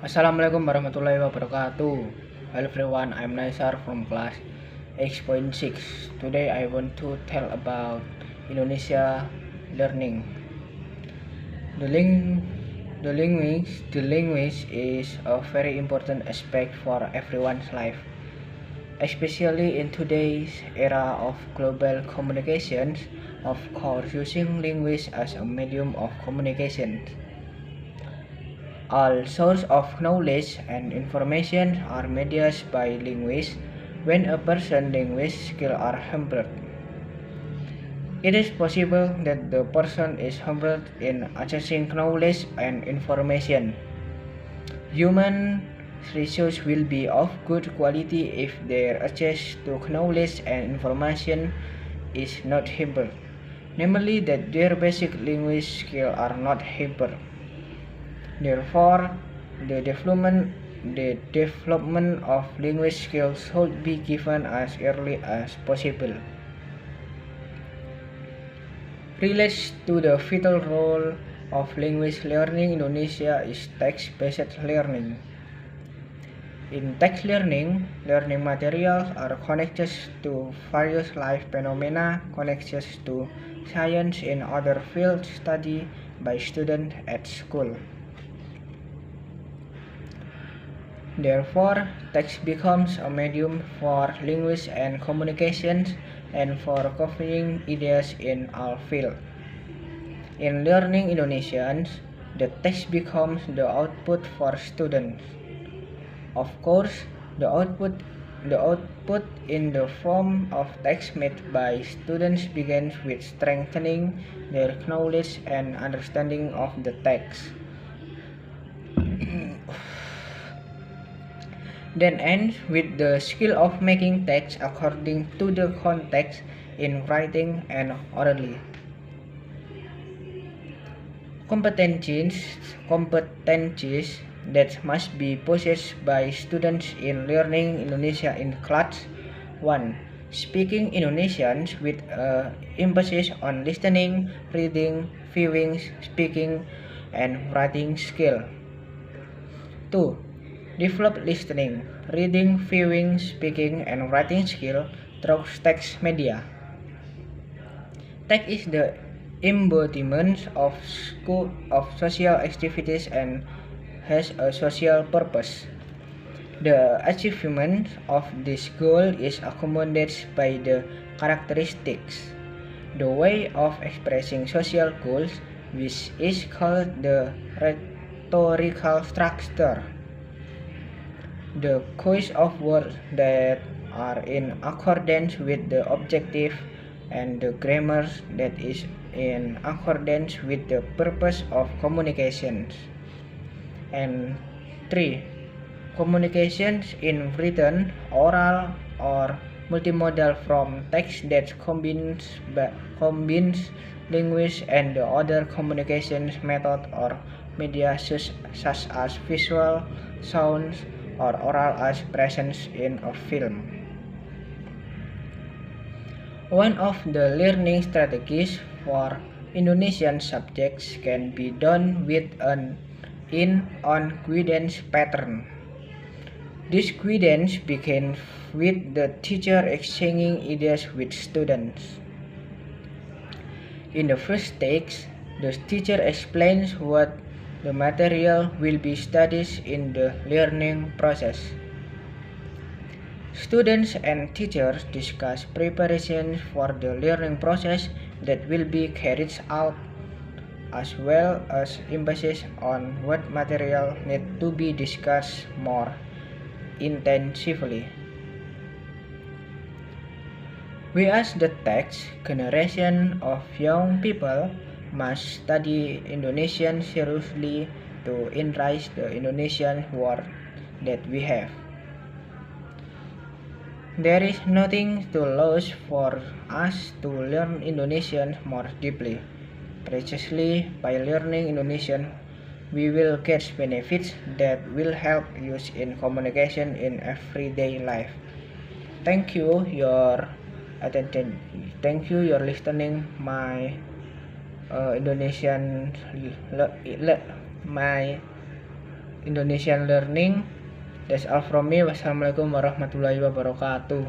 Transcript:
Assalamualaikum warahmatullahi wabarakatuh. Hello everyone, I'm Naisar from class 8.6. Today I want to tell about Indonesia learning. The, ling- the language is a very important aspect for everyone's life, especially in today's era of global communications. Of course, using language as a medium of communication. All sources of knowledge and information are mediated by language. When a person's language skills are hampered, it is possible that the person is hampered in accessing knowledge and information. Human resources will be of good quality if their access to knowledge and information is not hampered, namely that their basic language skills are not hampered. Therefore, the development of language skills should be given as early as possible. Relates to the vital role of language learning in Indonesia is text-based learning. In text learning, learning materials are connected to various life phenomena, connected to science and other fields studied by students at school. Therefore, text becomes a medium for language and communications and for conveying ideas in all fields. In learning Indonesians, the text becomes the output for students. Of course, the output in the form of text made by students begins with strengthening their knowledge and understanding of the text. Then ends with the skill of making text according to the context in writing and orally. Competencies that must be possessed by students in learning Indonesia in class 1. Speaking Indonesian with emphasis on listening, reading, viewing, speaking, and writing skill. 2. Develop listening, reading, viewing, speaking, and writing skill through text media. Text is the embodiment of social activities and has a social purpose. The achievement of this goal is accommodated by the characteristics, the way of expressing social goals, which is called the rhetorical structure. The choice of words that are in accordance with the objective and the grammar that is in accordance with the purpose of communications. And 3. Communications in written, oral, or multimodal from text that combines language and the other communications method or media such as visual, sounds, or oral as present in a film. One of the learning strategies for Indonesian subjects can be done with an in-on guidance pattern. This guidance begins with the teacher exchanging ideas with students. In the first stage, the teacher explains what the material will be studied in the learning process. Students and teachers discuss preparations for the learning process that will be carried out, as well as emphasis on what material need to be discussed more intensively. We as the next generation of young people must study Indonesian seriously to enrich the Indonesian word that we have. There is nothing to lose for us to learn Indonesian more deeply. Precisely by learning Indonesian, we will get benefits that will help us in communication in everyday life. Thank you your attention. Thank you your listening my Indonesian my Indonesian learning. That's all from me. Wassalamualaikum warahmatullahi wabarakatuh.